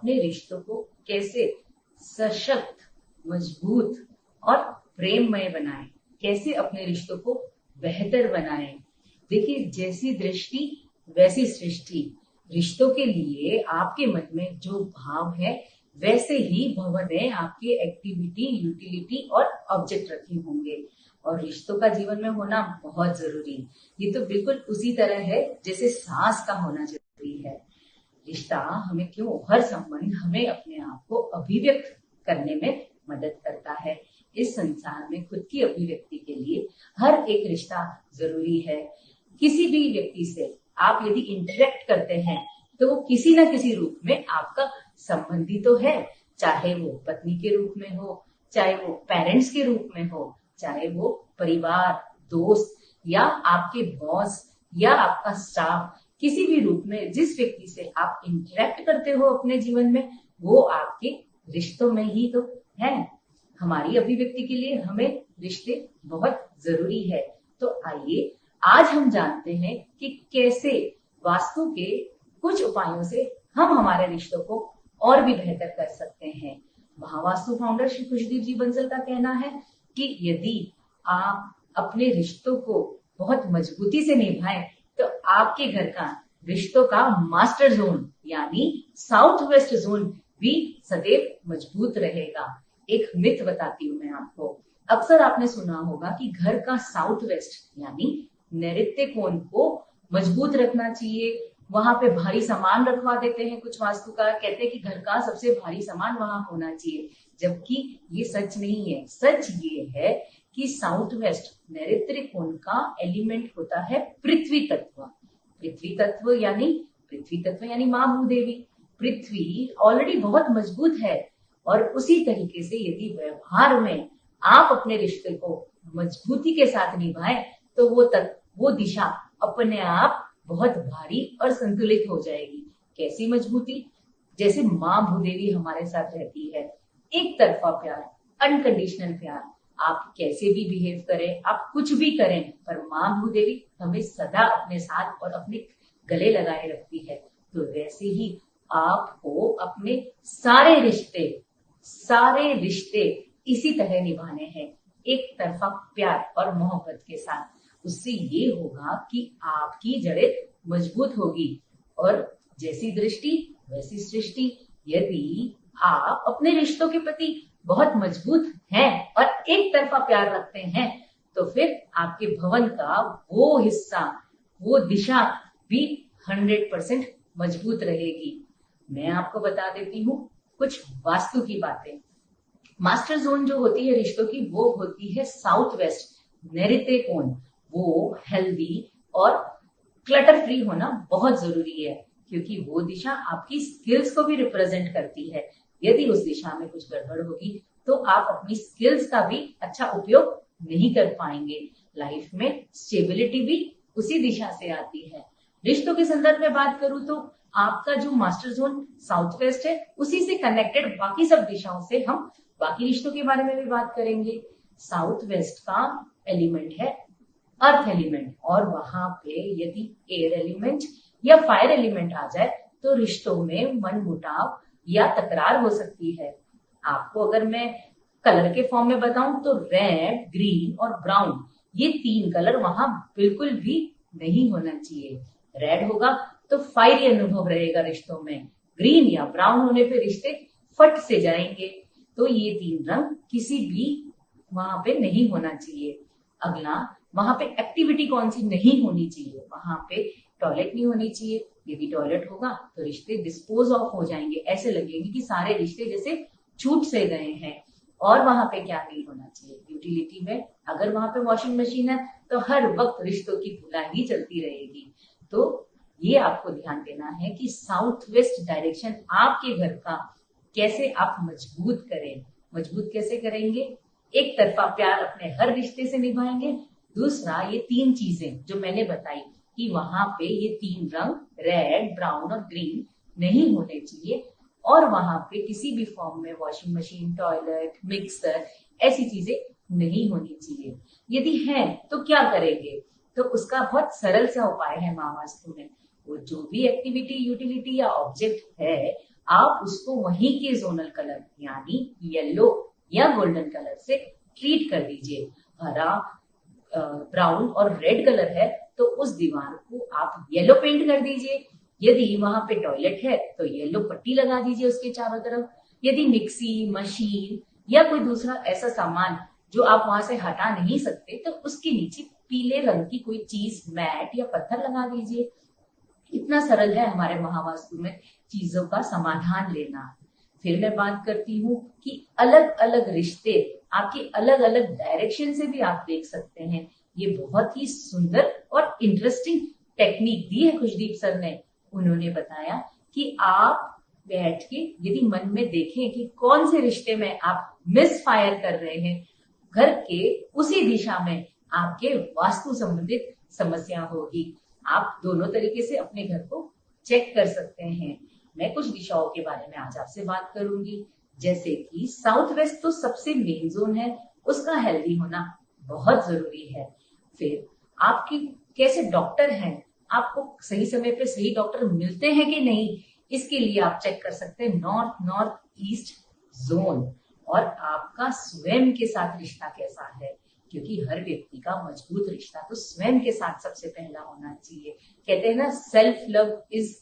अपने रिश्तों को कैसे सशक्त, मजबूत और प्रेममय बनाएं, कैसे अपने रिश्तों को बेहतर बनाएं। देखिए, जैसी दृष्टि वैसी सृष्टि। रिश्तों के लिए आपके मन में जो भाव है वैसे ही भवन में आपके एक्टिविटी, यूटिलिटी और ऑब्जेक्ट रखे होंगे। और रिश्तों का जीवन में होना बहुत जरूरी। ये तो बिल्कुल उसी तरह है जैसे सांस का होना जरूरी है। रिश्ता हमें क्यों, हर संबंध हमें अपने आप को अभिव्यक्त करने में मदद करता है। इस संसार में खुद की अभिव्यक्ति के लिए हर एक रिश्ता जरूरी है। किसी भी व्यक्ति से आप यदि इंटरेक्ट करते हैं तो वो किसी न किसी रूप में आपका संबंधी तो है, चाहे वो पत्नी के रूप में हो, चाहे वो पेरेंट्स के रूप में हो, चाहे वो परिवार, दोस्त या आपके बॉस या आपका स्टाफ, किसी भी रूप में जिस व्यक्ति से आप इंटरेक्ट करते हो अपने जीवन में, वो आपके रिश्तों में ही तो है। हमारी अभिव्यक्ति के लिए हमें रिश्ते बहुत जरूरी है। तो आइए आज हम जानते हैं कि कैसे वास्तु के कुछ उपायों से हम हमारे रिश्तों को और भी बेहतर कर सकते हैं। महावास्तु फाउंडर श्री खुशदीप जी बंसल का कहना है कि यदि आप अपने रिश्तों को बहुत मजबूती से निभाएं तो आपके घर का रिश्तों का मास्टर जोन यानी साउथ वेस्ट जोन भी सदैव मजबूत रहेगा। एक मिथ बताती हूँ मैं आपको। अक्सर आपने सुना होगा कि घर का साउथ वेस्ट यानी नैऋत्य कोण को मजबूत रखना चाहिए। वहां पे भारी सामान रखवा देते हैं कुछ वास्तुकार, कहते हैं कि घर का सबसे भारी सामान वहां होना चाहिए, जबकि ये सच नहीं है। सच ये है कि साउथ वेस्ट नैऋत्य कोण का एलिमेंट होता है पृथ्वी तत्व। पृथ्वी तत्व यानी माँ भूदेवी। पृथ्वी ऑलरेडी बहुत मजबूत है और उसी तरीके से यदि व्यवहार में आप अपने रिश्ते को मजबूती के साथ निभाएं तो वो दिशा अपने आप बहुत भारी और संतुलित हो जाएगी। कैसी मजबूती? जैसे माँ भूदेवी हमारे साथ रहती है, एक तरफा प्यार, अनकंडीशनल प्यार। आप कैसे भी बिहेव करें, आप कुछ भी करें, पर माँ भूदेवी हमें सदा अपने साथ और अपने गले लगाए रखती है। तो वैसे ही आपको अपने सारे रिश्ते इसी तरह निभाने हैं, एक तरफा प्यार और मोहब्बत के साथ। उससे ये होगा कि आपकी जड़ें मजबूत होगी और जैसी दृष्टि वैसी सृष्टि। यदि आप अपने रिश्तों के प्रति बहुत मजबूत हैं और एक तरफा प्यार रखते हैं तो फिर आपके भवन का वो हिस्सा, वो दिशा भी 100% मजबूत रहेगी। मैं आपको बता देती हूँ कुछ वास्तु की बातें। मास्टर जोन जो होती है रिश्तों की, वो होती है साउथ वेस्ट नैऋत्य कोण। वो हेल्दी और क्लटर फ्री होना बहुत जरूरी है, क्योंकि वो दिशा आपकी स्किल्स को भी रिप्रेजेंट करती है। यदि उस दिशा में कुछ गड़बड़ होगी तो आप अपनी स्किल्स का भी अच्छा उपयोग नहीं कर पाएंगे। लाइफ में स्टेबिलिटी भी उसी दिशा से आती है। रिश्तों के संदर्भ में बात करूं तो आपका जो मास्टर जोन साउथ वेस्ट है, उसी से कनेक्टेड बाकी सब दिशाओं से हम बाकी रिश्तों के बारे में भी बात करेंगे। साउथ वेस्ट का एलिमेंट है अर्थ एलिमेंट, और वहां पे यदि एयर एलिमेंट या फायर एलिमेंट आ जाए तो रिश्तों में मनमुटाव या तकरार हो सकती है। आपको अगर मैं कलर के फॉर्म में बताऊं तो रेड, ग्रीन और ब्राउन, ये 3 कलर वहां बिल्कुल भी नहीं होना चाहिए। रेड होगा तो फायरी अनुभव रहेगा रिश्तों में, ग्रीन या ब्राउन होने पे रिश्ते फट से जाएंगे। तो ये 3 रंग किसी भी वहां पे नहीं होना चाहिए। अगला, वहां पे एक्टिविटी कौन सी नहीं होनी चाहिए? वहां पे टॉयलेट नहीं होनी चाहिए। यदि टॉयलेट होगा तो रिश्ते डिस्पोज ऑफ हो जाएंगे, ऐसे लगेंगे कि सारे रिश्ते जैसे छूट से गए हैं। और वहां पे क्या नहीं होना चाहिए? यूटिलिटी में अगर वहां पे वॉशिंग मशीन है तो हर वक्त रिश्तों की धुलाई चलती रहेगी। तो ये आपको ध्यान देना है कि साउथ वेस्ट डायरेक्शन आपके घर का कैसे आप मजबूत करें। मजबूत कैसे करेंगे? एक तरफा प्यार अपने हर रिश्ते से निभाएंगे। दूसरा, ये 3 चीजें जो मैंने बताई कि वहां पे ये 3 रंग रेड, ब्राउन और ग्रीन नहीं होने चाहिए, और वहां पे किसी भी फॉर्म में वॉशिंग मशीन, टॉयलेट, मिक्सर ऐसी चीजें नहीं होनी चाहिए। यदि है तो क्या करेंगे? तो उसका बहुत सरल सा उपाय है माँ वास्तु में। वो जो भी एक्टिविटी, यूटिलिटी या ऑब्जेक्ट है आप उसको वहीं के जोनल कलर यानी येलो या गोल्डन कलर से ट्रीट कर दीजिए। हरा, ब्राउन और रेड कलर है तो उस दीवार को आप येलो पेंट कर दीजिए। यदि वहां पे टॉयलेट है तो येलो पट्टी लगा दीजिए उसके चारों तरफ। यदि मिक्सी, मशीन या कोई दूसरा ऐसा सामान जो आप वहां से हटा नहीं सकते तो उसके नीचे पीले रंग की कोई चीज, मैट या पत्थर लगा दीजिए। इतना सरल है हमारे महावास्तु में चीजों का समाधान लेना। फिर मैं बात करती हूँ कि अलग अलग रिश्ते आपके अलग अलग डायरेक्शन से भी आप देख सकते हैं। ये बहुत ही सुंदर और इंटरेस्टिंग टेक्निक दी है खुशदीप सर ने। उन्होंने बताया कि आप बैठ के यदि मन में देखें कि कौन से रिश्ते में आप मिस फायर कर रहे हैं, घर के उसी दिशा में आपके वास्तु संबंधित समस्या होगी। आप दोनों तरीके से अपने घर को चेक कर सकते हैं। मैं कुछ दिशाओं के बारे में आज आपसे बात करूंगी, जैसे कि साउथ वेस्ट तो सबसे मेन जोन है, उसका हेल्दी होना बहुत जरूरी है। फिर आपकी कैसे डॉक्टर हैं, आपको सही समय पे सही डॉक्टर मिलते हैं कि नहीं, इसके लिए आप चेक कर सकते हैं नॉर्थ नॉर्थ ईस्ट जोन। और आपका स्वयं के साथ रिश्ता कैसा है, क्योंकि हर व्यक्ति का मजबूत रिश्ता तो स्वयं के साथ सबसे पहला होना चाहिए। कहते हैं ना, self love is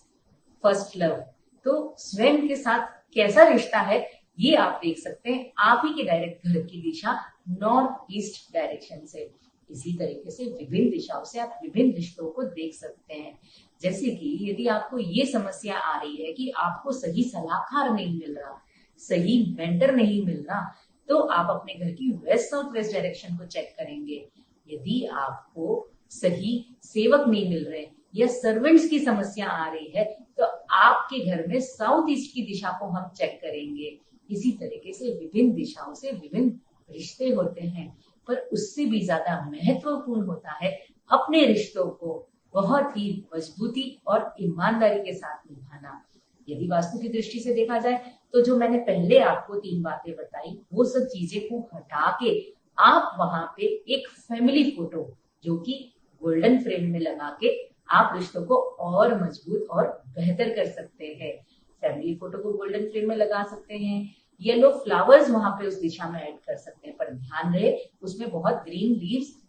first love. तो स्वयं के साथ कैसा रिश्ता है ये आप देख सकते हैं आप ही के डायरेक्ट घर की दिशा नॉर्थ ईस्ट डायरेक्शन से। इसी तरीके से विभिन्न दिशाओं से आप विभिन्न रिश्तों को देख सकते हैं। जैसे कि यदि आपको ये समस्या आ रही है कि आपको सही सलाहकार नहीं मिल रहा, सही मेंटर नहीं मिल रहा, तो आप अपने घर की वेस्ट साउथ वेस्ट डायरेक्शन को चेक करेंगे। यदि आपको सही सेवक नहीं मिल रहे या सर्वेंट्स की समस्या आ रही है तो आपके घर में साउथ ईस्ट की दिशा को हम चेक करेंगे। इसी तरीके से विभिन्न दिशाओं से विभिन्न रिश्ते होते हैं, पर उससे भी ज्यादा महत्वपूर्ण होता है अपने रिश्तों को बहुत ही मजबूती और ईमानदारी के साथ निभाना। यदि वास्तु की दृष्टि से देखा जाए तो जो मैंने पहले आपको 3 बातें बताई, वो सब चीजें को हटा के आप वहां पे एक फैमिली फोटो जो कि गोल्डन फ्रेम में लगा के आप रिश्तों को और मजबूत और बेहतर कर सकते हैं। फैमिली फोटो को गोल्डन फ्रेम में लगा सकते हैं, येलो फ्लावर्स वहां पे उस दिशा में ऐड कर सकते हैं, पर ध्यान रहे उसमें बहुत ग्रीन लीव्स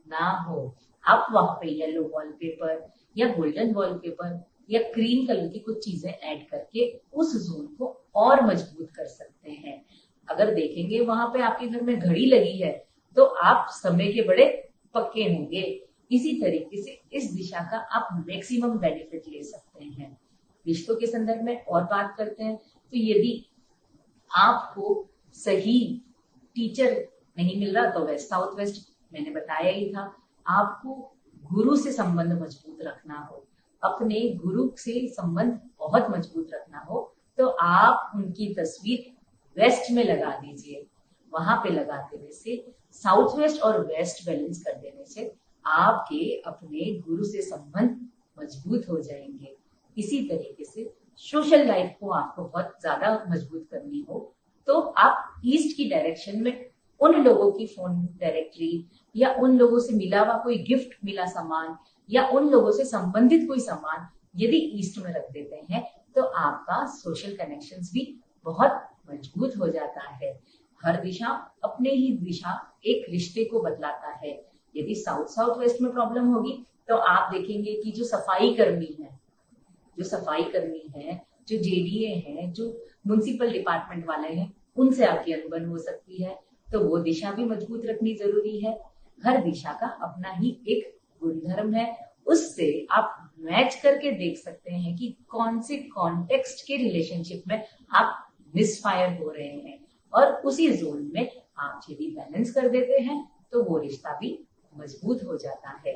ना हो। आप वहां पे येलो वॉलपेपर या गोल्डन वॉलपेपर या क्रीम कलर की कुछ चीजें ऐड करके उस जोन को और मजबूत कर सकते हैं। अगर देखेंगे वहां पे आपके घर में घड़ी लगी है तो आप समय के बड़े पक्के होंगे। इसी तरीके से इस दिशा का आप मैक्सिमम बेनिफिट ले सकते हैं। रिश्तों के संदर्भ में और बात करते हैं तो यदि आपको सही टीचर नहीं मिल रहा तो वेस्ट साउथ वेस्ट मैंने बताया ही था। आपको गुरु से संबंध मजबूत रखना हो, अपने गुरु से संबंध बहुत मजबूत रखना हो तो आप उनकी तस्वीर वेस्ट में लगा दीजिए। वहां पे लगाते हुए से साउथ वेस्ट और वेस्ट बैलेंस कर देने से आपके अपने गुरु से संबंध मजबूत हो जाएंगे। इसी तरीके से सोशल लाइफ को आपको बहुत ज्यादा मजबूत करनी हो तो आप ईस्ट की डायरेक्शन में उन लोगों की फोन डायरेक्टरी या उन लोगों से मिला हुआ कोई गिफ्ट मिला सामान या उन लोगों से संबंधित कोई सामान यदि ईस्ट में रख देते हैं तो आपका सोशल कनेक्शंस भी बहुत मजबूत हो जाता है। हर दिशा अपने ही दिशा एक रिश्ते को बदलाता है। यदि साउथ साउथ वेस्ट में प्रॉब्लम होगी तो आप देखेंगे कि जो सफाई कर्मी है, जो जेडीए हैं, जो म्युनिसिपल डिपार्टमेंट वाले हैं, उनसे आपकी अनबन हो सकती है, तो वो दिशा भी मजबूत रखनी जरूरी है। हर दिशा का अपना ही एक गुणधर्म है, उससे आप मैच करके देख सकते हैं कि कौन से कॉन्टेक्स्ट के रिलेशनशिप में आप मिसफायर हो रहे हैं और उसी जोन में आप यदि बैलेंस कर देते हैं तो वो रिश्ता भी मजबूत हो जाता है।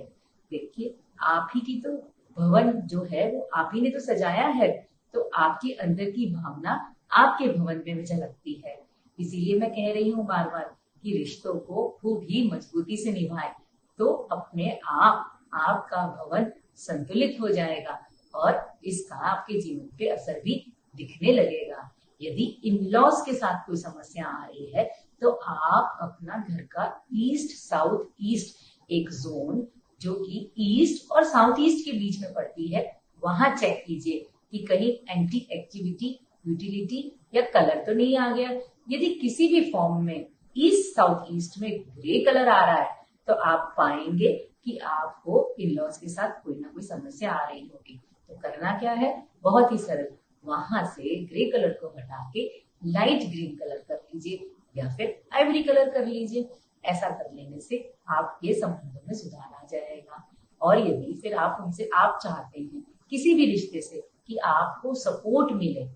देखिए, आप ही की तो भवन जो है वो आप ही ने तो सजाया है, तो आपके अंदर की भावना आपके भवन में झलकती है। इसीलिए मैं कह रही हूँ बार बार कि रिश्तों को खूब ही मजबूती से निभाएं तो अपने आप आपका भवन संतुलित हो जाएगा और इसका आपके जीवन पे असर भी दिखने लगेगा। यदि इन-लॉज के साथ कोई समस्या आ रही है तो आप अपना घर का ईस्ट साउथ ईस्ट एक जोन जो कि ईस्ट और साउथ ईस्ट के बीच में पड़ती है वहां चेक कीजिए कि कहीं एंटी एक्टिविटी यूटिलिटी या कलर तो नहीं आ गया। यदि किसी भी फॉर्म में ईस्ट साउथ ईस्ट में ग्रे कलर आ रहा है तो आप पाएंगे कि आपको इन लॉज के साथ कोई ना कोई समस्या आ रही होगी। तो करना क्या है, बहुत ही सरल, वहां से ग्रे कलर को हटा के लाइट ग्रीन कलर कर लीजिए या फिर आइवरी कलर कर लीजिए। ऐसा कर लेने से आपके संबंधों में सुधार आ जाएगा। और यदि फिर आप चाहते हैं किसी भी रिश्ते से कि आपको सपोर्ट मिले,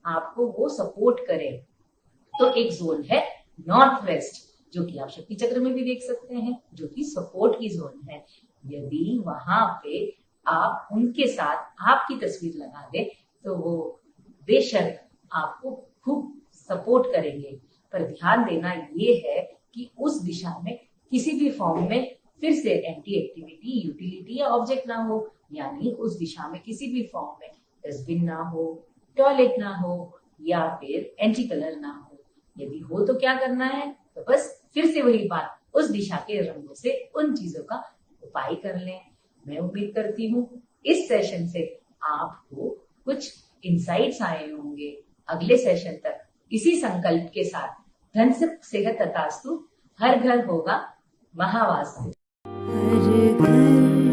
आपको वो सपोर्ट करे, तो एक जोन है नॉर्थ वेस्ट, जो कि आप शक्ति चक्र में भी देख सकते हैं, जो कि सपोर्ट की जोन है। यदि वहां पे आप उनके साथ आपकी तस्वीर लगा दे तो वो बेशक आपको खूब सपोर्ट करेंगे। पर ध्यान देना ये है कि उस दिशा में किसी भी फॉर्म में फिर से एंटी एक्टिविटी, यूटिलिटी या ऑब्जेक्ट ना हो, यानी उस दिशा में किसी भी फॉर्म में डस्टबिन ना हो, टॉयलेट ना हो या फिर एंटी कलर ना हो। यदि हो तो क्या करना है, तो बस फिर से वही बात, उस दिशा के रंगों से उन चीजों का उपाय कर लें। मैं उम्मीद करती हूँ इस सेशन से आपको कुछ इंसाइट्स आए होंगे। अगले सेशन तक इसी संकल्प के साथ धन सेहत तथास्तु, हर घर होगा महावास। हर घर